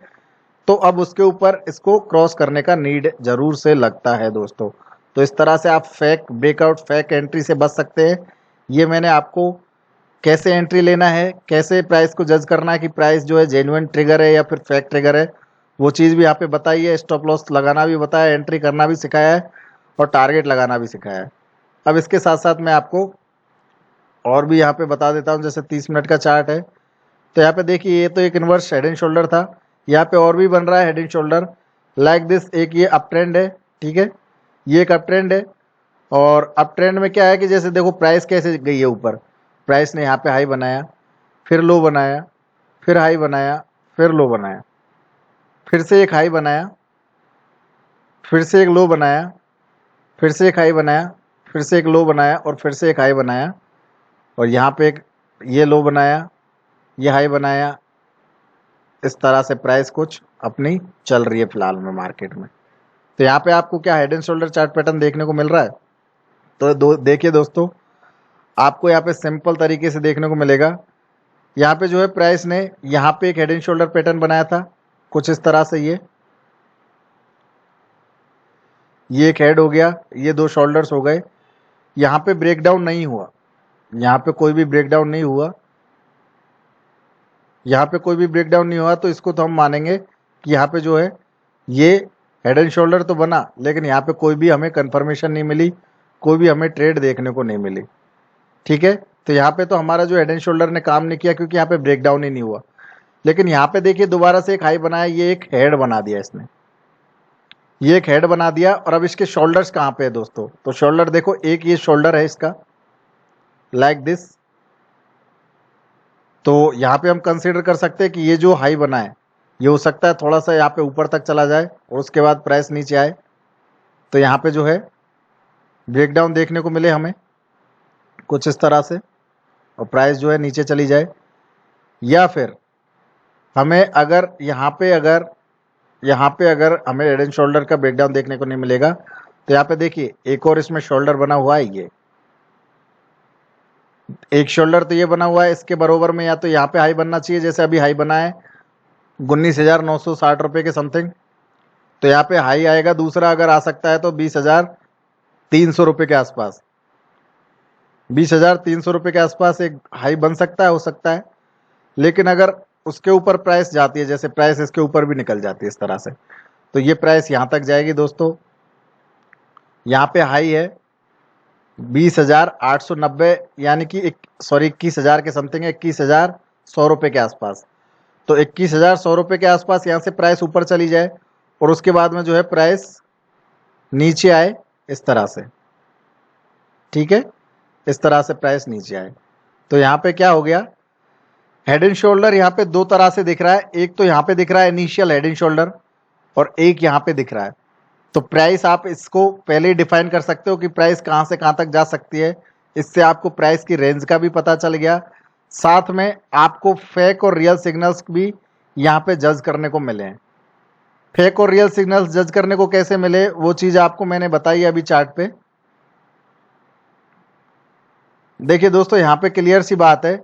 तो अब उसके ऊपर इसको क्रॉस करने का नीड जरूर से लगता है दोस्तों। तो इस तरह से आप फेक ब्रेकआउट, फेक एंट्री से बच सकते हैं। ये मैंने आपको कैसे एंट्री लेना है, कैसे प्राइस को जज करना है कि प्राइस जो है जेन्युइन ट्रिगर है या फिर फेक ट्रिगर है, वो चीज़ भी यहाँ पे बताई है। स्टॉप लॉस लगाना भी बताया, एंट्री करना भी सिखाया है और टारगेट लगाना भी सिखाया है। अब इसके साथ साथ मैं आपको और भी यहाँ पे बता देता हूँ। जैसे 30 मिनट का चार्ट है, तो यहाँ पे देखिए ये तो एक इनवर्स हेड एंड शोल्डर था, यहाँ पे और भी बन रहा है head and shoulder like this. एक ये अप ट्रेंड है, ठीक है, ये एक अप ट्रेंड है। और अप ट्रेंड में क्या है कि जैसे देखो प्राइस कैसे गई है ऊपर, प्राइस ने यहाँ पे हाई बनाया, फिर लो बनाया, फिर हाई बनाया, फिर लो बनाया, फिर से एक हाई बनाया, फिर से एक लो बनाया, फिर से एक हाई बनाया, फिर से एक लो बनाया और फिर से एक हाई बनाया, और यहाँ पे एक ये लो बनाया, ये हाई बनाया। इस तरह से प्राइस कुछ अपनी चल रही है फिलहाल में मार्केट में। तो यहाँ पे आपको क्या head and shoulder chart pattern देखने को मिल रहा है। तो देखिए दोस्तों, आपको यहाँ पे सिंपल तरीके से देखने को मिलेगा। यहाँ पे जो है प्राइस ने यहाँ पे एक हेड एंड शोल्डर पैटर्न बनाया था कुछ इस तरह से। ये एक हेड हो गया, ये दो शोल्डर्स हो गए। यहाँ पे ब्रेकडाउन नहीं हुआ, यहाँ पे कोई भी ब्रेकडाउन नहीं हुआ, यहाँ पे कोई भी ब्रेकडाउन नहीं हुआ। तो इसको तो हम मानेंगे कि यहाँ पे जो है ये हेड एंड शोल्डर तो बना, लेकिन यहाँ पे कोई भी हमें कंफर्मेशन नहीं मिली, कोई भी हमें ट्रेड देखने को नहीं मिली, ठीक है। तो यहाँ पे तो हमारा जो हेड एंड शोल्डर ने काम नहीं किया, क्योंकि यहाँ पे ब्रेकडाउन ही नहीं हुआ। लेकिन यहाँ पे देखिए दोबारा से एक हाई बनाया, ये एक हेड बना दिया इसने, ये एक हेड बना दिया। और अब इसके शोल्डर्स कहाँ पे है दोस्तों, तो शोल्डर देखो, एक ये शोल्डर है इसका लाइक दिस। तो यहाँ पे हम कंसीडर कर सकते हैं कि ये जो हाई बना है ये हो सकता है थोड़ा सा यहाँ पे ऊपर तक चला जाए और उसके बाद प्राइस नीचे आए, तो यहाँ पे जो है ब्रेकडाउन देखने को मिले हमें कुछ इस तरह से, और प्राइस जो है नीचे चली जाए। या फिर हमें अगर यहाँ पे अगर हमें हेड एंड शोल्डर का ब्रेकडाउन देखने को नहीं मिलेगा, तो यहाँ पे देखिए एक और इसमें शोल्डर बना हुआ है, ये एक शोल्डर तो ये बना हुआ है इसके बरोबर में। या तो यहाँ पे हाई बनना चाहिए, जैसे अभी हाई बना है 19,960 रुपये के समथिंग, तो यहाँ पे हाई आएगा। दूसरा अगर आ सकता है तो 20,300 रुपये के आसपास, 20,300 रुपये के आसपास एक हाई बन सकता है, हो सकता है। लेकिन अगर उसके ऊपर प्राइस जाती है, जैसे प्राइस इसके ऊपर भी निकल जाती है इस तरह से, तो ये प्राइस यहाँ तक जाएगी दोस्तों। यहाँ पे हाई है 20,890, यानी कि 21,000 के समथिंग है, 21,100 रुपये के आसपास। तो 21,100 रुपये के आसपास यहाँ से प्राइस ऊपर चली जाए और उसके बाद में जो है प्राइस नीचे आए इस तरह से, ठीक है, इस तरह से प्राइस नीचे आए। तो यहाँ पे क्या हो गया, हेड एंड शोल्डर यहाँ पे दो तरह से दिख रहा है। एक तो यहाँ पे दिख रहा है इनिशियल हेड एंड शोल्डर, और एक यहाँ पे दिख रहा है। तो प्राइस आप इसको पहले ही डिफाइन कर सकते हो कि प्राइस कहाँ से कहाँ तक जा सकती है। इससे आपको प्राइस की रेंज का भी पता चल गया, साथ में आपको फेक और रियल सिग्नल्स भी यहाँ पे जज करने को मिले हैं। फेक और रियल सिग्नल्स जज करने को कैसे मिले वो चीज़ आपको मैंने बताई अभी चार्ट पे। देखिए दोस्तों, यहाँ पे क्लियर सी बात है,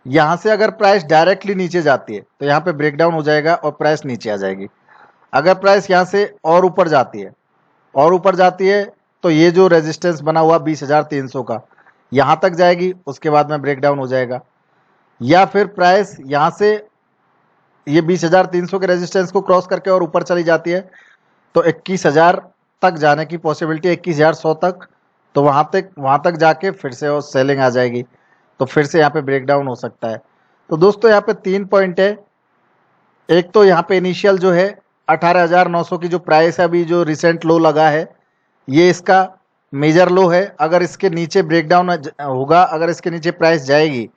यहाँ से अगर प्राइस डायरेक्टली नीचे जाती है तो यहाँ पे ब्रेकडाउन हो जाएगा और प्राइस नीचे आ जाएगी। अगर प्राइस यहाँ से और ऊपर जाती है तो ये जो रेजिस्टेंस बना हुआ 20,300 का, यहाँ तक जाएगी, उसके बाद में ब्रेकडाउन हो जाएगा। या फिर प्राइस यहाँ से ये 20,300 के रेजिस्टेंस को क्रॉस करके और ऊपर चली जाती है तो 21,000 तक जाने की पॉसिबिलिटी, 21,100 तक, तो वहाँ तक जाके फिर से और सेलिंग आ जाएगी, तो फिर से यहाँ पे ब्रेकडाउन हो सकता है। तो दोस्तों यहाँ पे 3 पॉइंट है। एक तो यहाँ पे इनिशियल जो है 18,900 की जो प्राइस है, अभी जो रिसेंट लो लगा है, ये इसका मेजर लो है। अगर इसके नीचे ब्रेकडाउन होगा, अगर इसके नीचे प्राइस जाएगी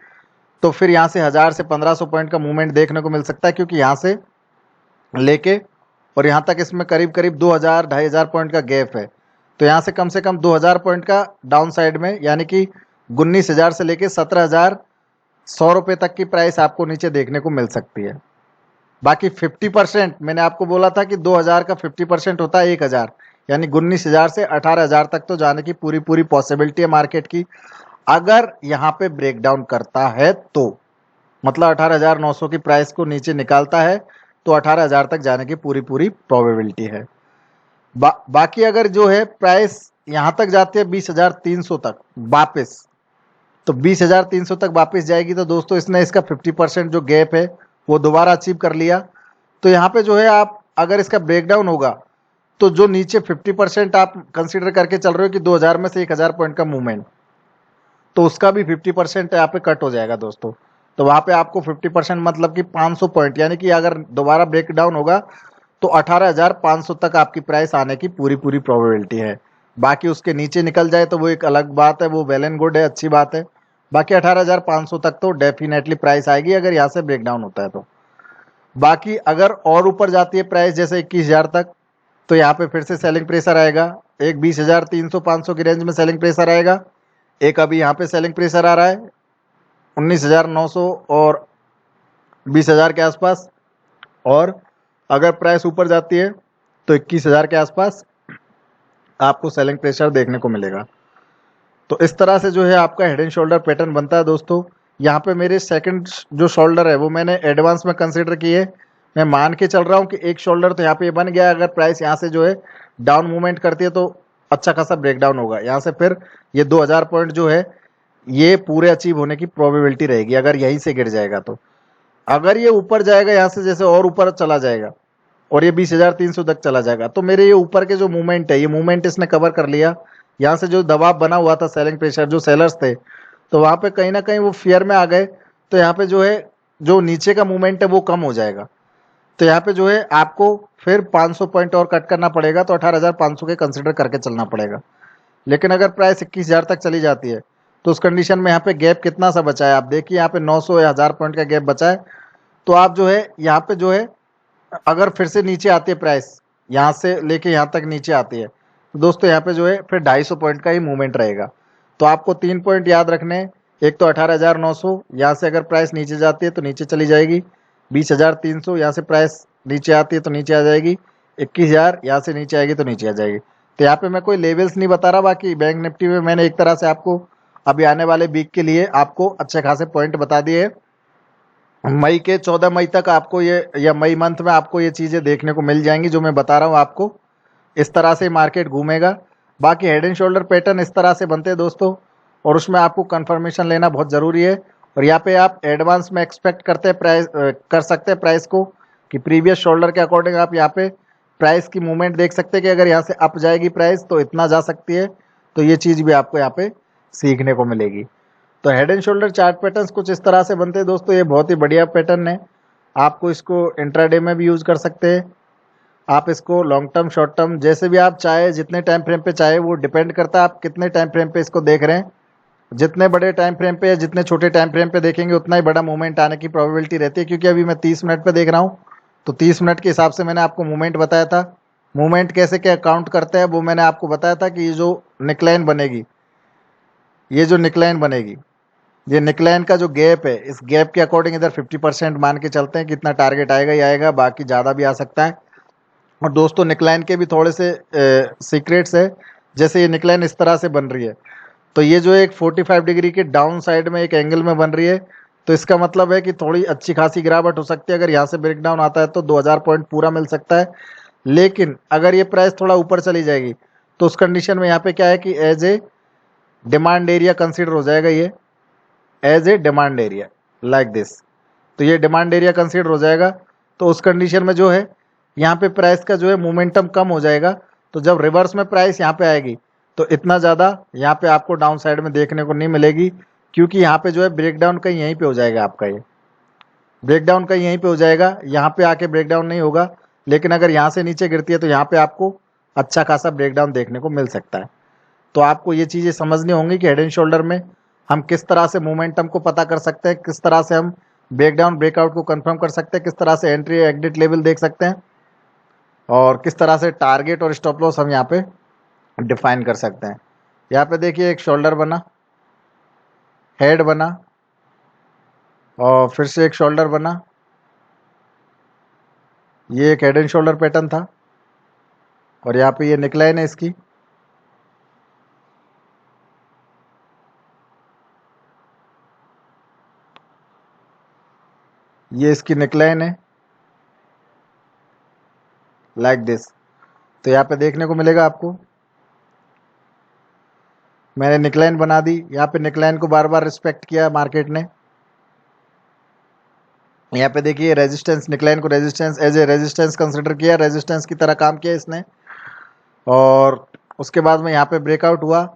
तो फिर यहाँ से 1000 से 1500 पॉइंट का मूवमेंट देखने को मिल सकता है, क्योंकि यहाँ से लेके और यहाँ तक इसमें करीब करीब 2000 2500 पॉइंट का गैप है। तो यहाँ से कम 2000 पॉइंट का डाउन साइड में, यानी कि 19,000 से लेके 17,100 रुपये तक की प्राइस आपको नीचे देखने को मिल सकती है। बाकी 50%, मैंने आपको बोला था कि 2000 का 50% होता है 1000, यानी 19,000 से 18,000 तक तो जाने की पूरी पॉसिबिलिटी है मार्केट की, अगर यहाँ पे ब्रेकडाउन करता है तो। मतलब 18,900 की प्राइस को नीचे निकालता है तो 18,000 तक जाने की पूरी प्रोबेबिलिटी है। बाकी अगर जो है प्राइस यहाँ तक जाती है 20,300 तक वापस, तो 20,300 तक वापस जाएगी तो दोस्तों इसने इसका 50% जो गैप है वो दोबारा अचीव कर लिया। तो यहाँ पे जो है आप अगर इसका ब्रेकडाउन होगा तो जो नीचे 50% आप कंसीडर करके चल रहे हो कि 2000 में से 1000 पॉइंट का मूवमेंट, तो उसका भी 50% यहाँ पे कट हो जाएगा दोस्तों। तो वहाँ पे आपको 50% मतलब कि 500 पॉइंट, यानी कि अगर दोबारा ब्रेकडाउन होगा तो 18,500 तक आपकी प्राइस आने की पूरी प्रोबेबिलिटी है। बाकी उसके नीचे निकल जाए तो वो एक अलग बात है, वो वेल एंड गुड है, अच्छी बात है। बाकी 18,500 तक तो डेफिनेटली प्राइस आएगी अगर यहाँ से ब्रेकडाउन होता है तो। बाकी अगर और ऊपर जाती है प्राइस जैसे 21,000 तक, तो यहाँ पे फिर से सेलिंग प्रेशर आएगा। एक 20,300-500 की रेंज में सेलिंग प्रेशर आएगा, एक अभी यहाँ पे सेलिंग प्रेशर आ रहा है 19,900 और 20,000 के आसपास, और अगर प्राइस ऊपर जाती है तो 21,000 के आसपास आपको सेलिंग प्रेशर देखने को मिलेगा। तो इस तरह से जो है आपका हेड एंड शोल्डर पैटर्न बनता है दोस्तों। यहाँ पे मेरे सेकंड जो शोल्डर है वो मैंने एडवांस में कंसीडर किए। मैं मान के चल रहा हूँ कि एक शोल्डर तो यहाँ पे बन गया, अगर प्राइस यहाँ से जो है डाउन मूवमेंट करती है तो अच्छा खासा ब्रेकडाउन होगा। यहाँ से फिर ये 2000 पॉइंट जो है ये पूरे अचीव होने की प्रोबेबिलिटी रहेगी अगर यहीं से गिर जाएगा तो। अगर ये ऊपर जाएगा यहाँ से, जैसे और ऊपर चला जाएगा और ये 20,300 तक चला जाएगा, तो मेरे ये ऊपर के जो मूवमेंट है, ये मूवमेंट इसने कवर कर लिया। यहाँ से जो दबाव बना हुआ था सेलिंग प्रेशर, जो सेलर्स थे, तो वहाँ पे कहीं ना कहीं वो फियर में आ गए, तो यहाँ पे जो है जो नीचे का मूवमेंट है वो कम हो जाएगा। तो यहाँ पे जो है आपको फिर 500 पॉइंट और कट करना पड़ेगा, तो 18,500 के कंसिडर करके चलना पड़ेगा। लेकिन अगर प्राइस 21,000 तक चली जाती है तो उस कंडीशन में यहाँ पे गैप कितना सा बचा है आप देखिए, यहाँ पे 900 या 1000 पॉइंट का गैप बचा है। तो आप जो है यहाँ पे जो है अगर फिर से नीचे आती है प्राइस, यहाँ से लेके यहाँ तक नीचे आती है, तो दोस्तों यहाँ पे जो है फिर 250 पॉइंट का ही मूवमेंट रहेगा। तो आपको 3 पॉइंट याद रखने हैं। एक तो 18,900, यहाँ से अगर प्राइस नीचे जाती है तो नीचे चली जाएगी। 20,300, यहाँ से प्राइस नीचे आती है तो नीचे आ जाएगी। 21,000, यहाँ से नीचे आएगी तो नीचे आ जाएगी। तो यहाँ पे मैं कोई लेवल्स नहीं बता रहा, बाकी बैंक निफ्टी में मैंने एक तरह से आपको अभी आने वाले वीक के लिए आपको अच्छे खासे पॉइंट बता दिए। मई के 14 मई तक आपको ये, या मई मंथ में आपको ये चीज़ें देखने को मिल जाएंगी जो मैं बता रहा हूँ आपको। इस तरह से मार्केट घूमेगा। बाकी हेड एंड शोल्डर पैटर्न इस तरह से बनते हैं दोस्तों, और उसमें आपको कंफर्मेशन लेना बहुत ज़रूरी है। और यहाँ पे आप एडवांस में एक्सपेक्ट करते हैं प्राइस कर सकते हैं प्राइस को, कि प्रीवियस शोल्डर के अकॉर्डिंग आप यहाँ पे प्राइस की मूवमेंट देख सकते हैं कि अगर यहाँ से अप जाएगी प्राइस तो इतना जा सकती है। तो ये चीज़ भी आपको यहाँ पे सीखने को मिलेगी। तो head and shoulder chart patterns कुछ इस तरह से बनते हैं दोस्तों। ये बहुत ही बढ़िया पैटर्न है, आपको इसको इंट्राडे में भी यूज़ कर सकते हैं। आप इसको लॉन्ग टर्म, शॉर्ट टर्म, जैसे भी आप चाहे, जितने टाइम फ्रेम पे चाहे, वो डिपेंड करता है आप कितने टाइम फ्रेम पे इसको देख रहे हैं। जितने बड़े टाइम फ्रेम पे या जितने छोटे टाइम फ्रेम पे देखेंगे उतना ही बड़ा मूवमेंट आने की प्रोबेबिलिटी रहती है। क्योंकि अभी मैं 30 मिनट पे देख रहा हूँ, तो 30 मिनट के हिसाब से मैंने आपको मूवमेंट बताया था। मूवमेंट कैसे क्या काउंट करते हैं वो मैंने आपको बताया था कि ये जो निकलाइन बनेगी, ये जो निकलाइन बनेगी, ये निकलाइन का जो गैप है, इस गैप के अकॉर्डिंग इधर 50% मान के चलते हैं, कितना टारगेट आएगा ही आएगा, बाकी ज़्यादा भी आ सकता है। और दोस्तों निकलाइन के भी थोड़े से सीक्रेट्स है। जैसे ये निकलाइन इस तरह से बन रही है, तो ये जो एक 45 डिग्री के डाउन साइड में एक एंगल में बन रही है, तो इसका मतलब है कि थोड़ी अच्छी खासी गिरावट हो सकती है। अगर यहाँ से ब्रेक डाउन आता है तो 2000 पॉइंट पूरा मिल सकता है। लेकिन अगर ये प्राइस थोड़ा ऊपर चली जाएगी तो उस कंडीशन में यहाँ पे क्या है कि as a demand area consider हो जाएगा, ये as a demand area like this. तो ये डिमांड एरिया कंसिडर हो जाएगा। तो उस कंडीशन में जो है यहाँ पे प्राइस का जो है मोमेंटम कम हो जाएगा। तो जब रिवर्स में प्राइस यहाँ पे आएगी तो इतना ज़्यादा यहाँ पे आपको डाउन साइड में देखने को नहीं मिलेगी, क्योंकि यहाँ पे जो है ब्रेकडाउन कहीं यहीं पे हो जाएगा आपका, ये ब्रेकडाउन कहीं यहीं पे हो जाएगा, यहाँ पे आके ब्रेकडाउन नहीं होगा। लेकिन अगर यहाँ से नीचे गिरती है तो यहाँ पे आपको अच्छा खासा ब्रेकडाउन देखने को मिल सकता है। तो आपको ये चीज़ें समझनी होंगी कि हेड एंड शोल्डर में हम किस तरह से मोमेंटम को पता कर सकते हैं, किस तरह से हम ब्रेकडाउन ब्रेकआउट को कंफर्म कर सकते हैं, किस तरह से एंट्री एग्जिट लेवल देख सकते हैं, और किस तरह से टारगेट और स्टॉप लॉस हम यहाँ पे डिफाइन कर सकते हैं। यहाँ पे देखिए एक शोल्डर बना, हेड बना, और फिर से एक शोल्डर बना। ये एक हेड एंड शोल्डर पैटर्न था, और यहाँ पे ये निकलाइन है इसकी। ये इसकी निकलाइन है लाइक दिस। तो यहाँ पे देखने को मिलेगा आपको, मैंने निकलाइन बना दी, यहाँ पे निकलाइन को बार बार रिस्पेक्ट किया मार्केट ने। यहाँ पे देखिए रेजिस्टेंस, निकलाइन को resistance as a resistance consider किया, रेजिस्टेंस की तरह काम किया इसने। और उसके बाद में यहाँ पे ब्रेकआउट हुआ,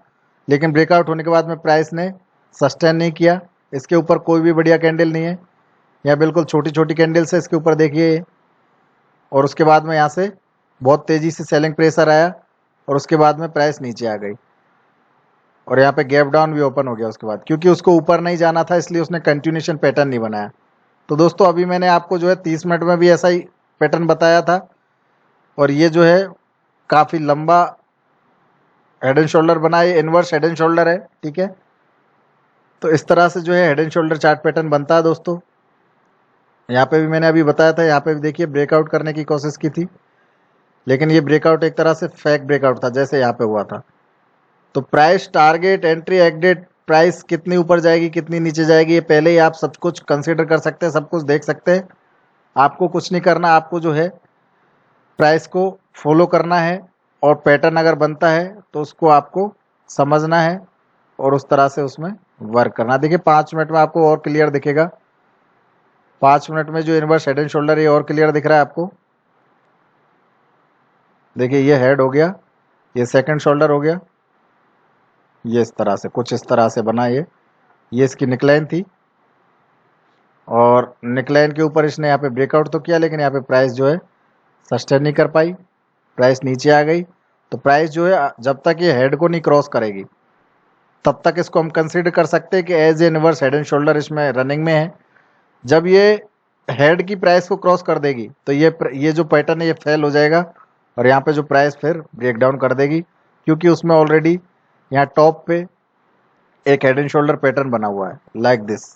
लेकिन ब्रेकआउट होने के बाद में प्राइस ने सस्टेन नहीं किया। इसके ऊपर कोई भी बढ़िया कैंडल नहीं है, यहाँ बिल्कुल छोटी छोटी कैंडल्स है इसके ऊपर देखिए। और उसके बाद में यहाँ से बहुत तेज़ी से सेलिंग प्रेशर आया, और उसके बाद में प्राइस नीचे आ गई, और यहाँ पे गैप डाउन भी ओपन हो गया उसके बाद, क्योंकि उसको ऊपर नहीं जाना था इसलिए उसने कंटिन्यूशन पैटर्न नहीं बनाया। तो दोस्तों अभी मैंने आपको जो है 30 मिनट में भी ऐसा ही पैटर्न बताया था, और ये जो है काफ़ी लंबा हेड एंड शोल्डर बना, ये इनवर्स हेड एंड शोल्डर है, ठीक है। तो इस तरह से जो है head and shoulder chart pattern बनता है दोस्तों। यहाँ पे भी मैंने अभी बताया था, यहाँ पे भी देखिए ब्रेकआउट करने की कोशिश की थी, लेकिन ये ब्रेकआउट एक तरह से फेक ब्रेकआउट था जैसे यहाँ पे हुआ था। तो price target entry exit, price कितनी ऊपर जाएगी कितनी नीचे जाएगी, ये पहले ही आप सब कुछ कंसिडर कर सकते हैं, सब कुछ देख सकते हैं। आपको कुछ नहीं करना, आपको जो है प्राइस को फॉलो करना है, और पैटर्न अगर बनता है तो उसको आपको समझना है और उस तरह से उसमें वर्क करना। देखिए 5 मिनट में आपको और क्लियर दिखेगा, 5 मिनट में जो इनवर्स हेड एंड शोल्डर ये और क्लियर दिख रहा है आपको। देखिए ये हेड हो गया, ये सेकंड शोल्डर हो गया, ये इस तरह से कुछ इस तरह से बना। ये इसकी निकलाइन थी, और निकलाइन के ऊपर इसने यहाँ पे ब्रेकआउट तो किया, लेकिन यहाँ पे प्राइस जो है सस्टेन नहीं कर पाई, प्राइस नीचे आ गई। तो प्राइस जो है जब तक ये हेड को नहीं क्रॉस करेगी तब तक इसको हम कंसीडर कर सकते हैं कि as a inverse head and shoulder इसमें रनिंग में है। जब ये हेड की प्राइस को क्रॉस कर देगी तो ये जो पैटर्न है ये फेल हो जाएगा, और यहाँ पे जो प्राइस फिर ब्रेक डाउन कर देगी, क्योंकि उसमें ऑलरेडी यहाँ टॉप पे एक हेड एंड शोल्डर पैटर्न बना हुआ है लाइक दिस।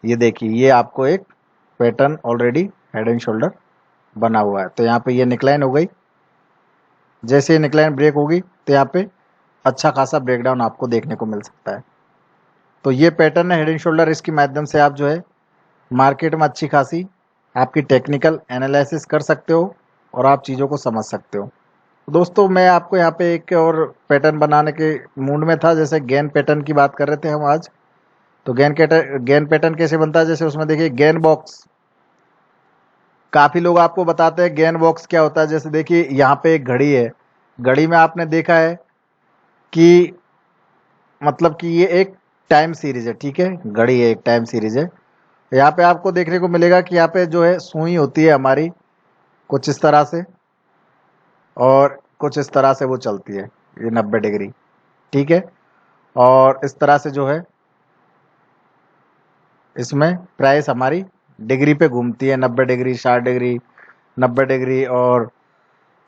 ये देखिए ये आपको एक pattern already head and shoulder बना हुआ है। तो यहाँ पे ये निकलाइन हो गई, जैसे ये निकलाइन ब्रेक होगी तो यहाँ पे अच्छा खासा ब्रेकडाउन आपको देखने को मिल सकता है। तो ये पैटर्न है हेड एंड शोल्डर, इसके माध्यम से आप जो है मार्केट में अच्छी खासी आपकी टेक्निकल एनालिसिस कर सकते हो और आप चीज़ों को समझ सकते हो। दोस्तों मैं आपको यहाँ पे एक और पैटर्न बनाने के मूड में था, जैसे गेन पैटर्न की बात कर रहे थे हम आज। तो गेन पैटर्न कैसे बनता है, जैसे उसमें देखिए गेन बॉक्स, काफ़ी लोग आपको बताते हैं गेन बॉक्स क्या होता है। जैसे देखिए यहाँ पे एक घड़ी है, घड़ी में आपने देखा है कि मतलब कि ये एक टाइम सीरीज है, ठीक है, घड़ी है एक टाइम सीरीज है। यहाँ पे आपको देखने को मिलेगा कि यहाँ पे जो है सुई होती है हमारी कुछ इस तरह से, और कुछ इस तरह से वो चलती है, ये 90 डिग्री, ठीक है। और इस तरह से जो है इसमें प्राइस हमारी डिग्री पे घूमती है, 90 डिग्री, 60 डिग्री, 90 डिग्री और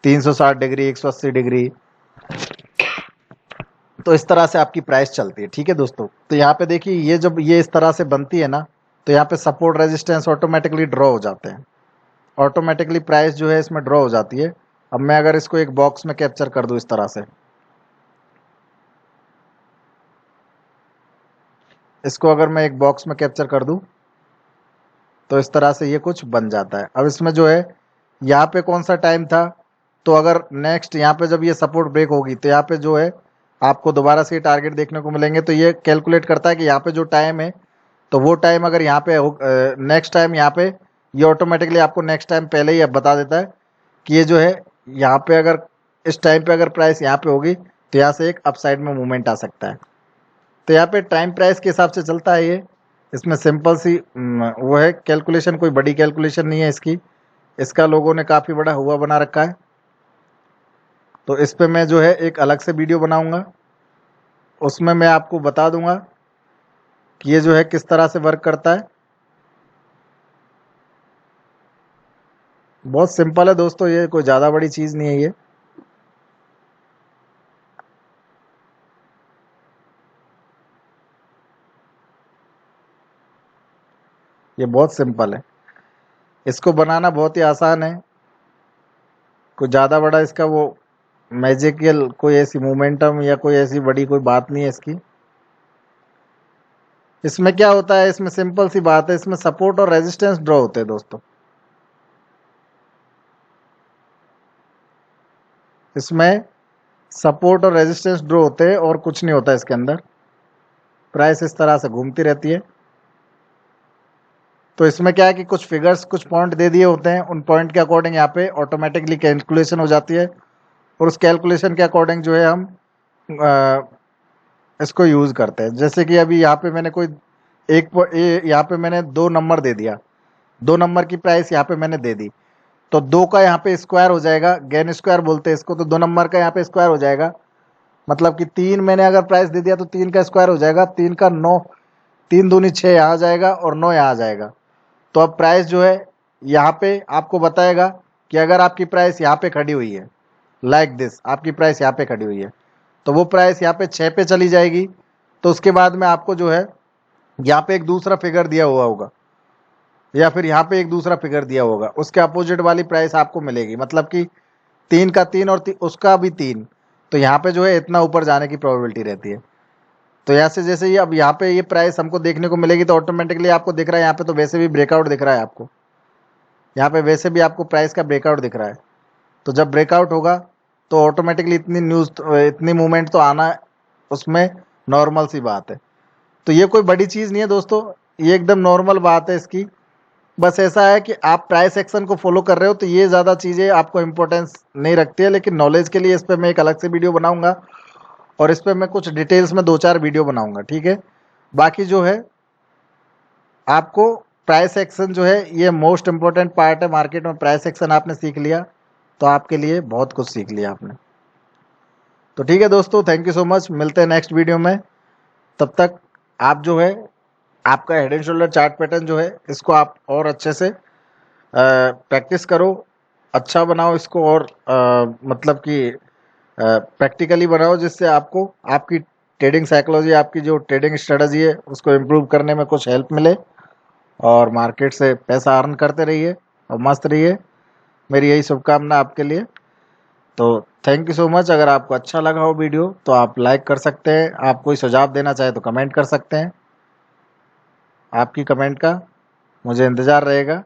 360 डिग्री, 180 डिग्री। तो इस तरह से आपकी प्राइस चलती है। ठीक है दोस्तों, तो यहाँ पे देखिए ये जब ये इस तरह से बनती है ना, तो यहाँ पे सपोर्ट रेजिस्टेंस ऑटोमेटिकली ड्रॉ हो जाते हैं, ऑटोमेटिकली प्राइस जो है इसमें ड्रॉ हो जाती है। अब मैं अगर इसको एक बॉक्स में कैप्चर कर दूं इस तरह से, इसको अगर मैं एक बॉक्स में कैप्चर कर दूं तो इस तरह से ये कुछ बन जाता है। अब इसमें जो है यहाँ पे कौन सा टाइम था, तो अगर नेक्स्ट यहाँ पे जब ये सपोर्ट ब्रेक होगी तो यहाँ पे जो है आपको दोबारा से ये टारगेट देखने को मिलेंगे। तो ये कैलकुलेट करता है कि यहाँ पे जो टाइम है, तो वो टाइम अगर यहाँ पे नेक्स्ट टाइम यहाँ पे ये ऑटोमेटिकली आपको नेक्स्ट टाइम पहले ही अब बता देता है कि ये जो है यहाँ पे अगर इस टाइम पे अगर प्राइस यहाँ पे होगी तो यहाँ से एक अपसाइड में मूवमेंट आ सकता है। तो यहाँ पे टाइम प्राइस के हिसाब से चलता है ये। इसमें सिंपल सी वो है कैलकुलेशन, कोई बड़ी कैलकुलेशन नहीं है इसकी। इसका लोगों ने काफ़ी बड़ा हुआ बना रखा है, तो इस पे मैं जो है एक अलग से वीडियो बनाऊंगा, उसमें मैं आपको बता दूंगा कि ये जो है किस तरह से वर्क करता है। बहुत सिंपल है दोस्तों, ये कोई ज़्यादा बड़ी चीज़ नहीं है ये बहुत सिंपल है। इसको बनाना बहुत ही आसान है, कोई ज़्यादा बड़ा इसका वो मैजिकल कोई ऐसी मोमेंटम या कोई ऐसी बड़ी कोई बात नहीं है इसकी। इसमें क्या होता है, इसमें सिंपल सी बात है, इसमें सपोर्ट और रेजिस्टेंस ड्रॉ होते हैं दोस्तों। इसमें सपोर्ट और रेजिस्टेंस ड्रॉ होते हैं और कुछ नहीं होता इसके अंदर। प्राइस इस तरह से घूमती रहती है। तो इसमें क्या है कि कुछ फिगर्स, कुछ पॉइंट दे दिए होते हैं, उन पॉइंट के अकॉर्डिंग यहाँ पे ऑटोमेटिकली कैलकुलेशन हो जाती है, और उस कैलकुलेशन के अकॉर्डिंग जो है हम इसको यूज़ करते हैं। जैसे कि अभी यहाँ पे मैंने कोई यहाँ पे मैंने 2 नंबर दे दिया, 2 नंबर की प्राइस यहाँ पे मैंने दे दी, तो 2 का यहाँ पे स्क्वायर हो जाएगा, गेन स्क्वायर बोलते हैं इसको। तो 2 नंबर का यहाँ पे स्क्वायर हो जाएगा, मतलब कि 3 मैंने अगर प्राइस दे दिया तो 3 का स्क्वायर हो जाएगा, 3 का 9, 3 दूनी 6 यहाँ आ जाएगा और 9 यहाँ आ जाएगा। तो अब प्राइस जो है यहाँ पे आपको बताएगा कि अगर आपकी प्राइस यहाँ पे खड़ी हुई है, लाइक दिस, आपकी प्राइस यहाँ पे खड़ी हुई है, तो वो प्राइस यहाँ पे 6 पे चली जाएगी। तो उसके बाद में आपको जो है यहाँ पे एक दूसरा फिगर दिया हुआ होगा, या फिर यहाँ पे एक दूसरा फिगर दिया होगा, उसके अपोजिट वाली प्राइस आपको मिलेगी, मतलब कि 3 का 3 और उसका भी 3, तो यहाँ पे जो है इतना ऊपर जाने की प्रोबेबिलिटी रहती है। तो यहाँ से जैसे ये अब यहाँ पे ये प्राइस हमको देखने को मिलेगी, तो ऑटोमेटिकली आपको दिख रहा है यहाँ पे तो वैसे भी ब्रेकआउट दिख रहा है आपको, यहाँ पे वैसे भी आपको प्राइस का ब्रेकआउट दिख रहा है। तो जब ब्रेकआउट होगा तो ऑटोमेटिकली इतनी मूवमेंट तो आना उसमें नॉर्मल सी बात है। तो ये कोई बड़ी चीज़ नहीं है दोस्तों, ये एकदम नॉर्मल बात है इसकी। बस ऐसा है कि आप प्राइस एक्शन को फॉलो कर रहे हो तो ये ज़्यादा चीज़ें आपको इम्पोर्टेंस नहीं रखती है, लेकिन नॉलेज के लिए इस पर मैं एक अलग से वीडियो बनाऊंगा, और इस पर मैं कुछ डिटेल्स में 2-4 वीडियो बनाऊंगा। ठीक है, बाकी जो है आपको प्राइस एक्शन जो है ये मोस्ट इम्पोर्टेंट पार्ट है मार्केट में। प्राइस एक्शन आपने सीख लिया तो आपके लिए बहुत कुछ सीख लिया आपने। तो ठीक है दोस्तों, थैंक यू सो मच, मिलते हैं नेक्स्ट वीडियो में। तब तक आप जो है आपका head and shoulder chart pattern जो है इसको आप और अच्छे से प्रैक्टिस करो, अच्छा बनाओ इसको, और मतलब कि प्रैक्टिकली बनाओ, जिससे आपको आपकी ट्रेडिंग साइकोलॉजी, आपकी जो ट्रेडिंग स्ट्रेटजी है उसको इम्प्रूव करने में कुछ हेल्प मिले, और मार्केट से पैसा अर्न करते रहिए और मस्त रहिए। मेरी यही शुभकामना आपके लिए। तो थैंक यू सो मच। अगर आपको अच्छा लगा हो वीडियो तो आप लाइक कर सकते हैं, आप कोई सुझाव देना चाहे तो कमेंट कर सकते हैं, आपकी कमेंट का मुझे इंतज़ार रहेगा।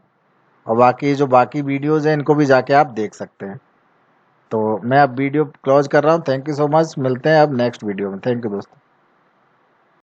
और बाकी जो बाकी वीडियोज़ हैं इनको भी जाके आप देख सकते हैं। तो मैं अब वीडियो क्लोज कर रहा हूँ। थैंक यू सो मच, मिलते हैं अब नेक्स्ट वीडियो में। थैंक यू दोस्तों।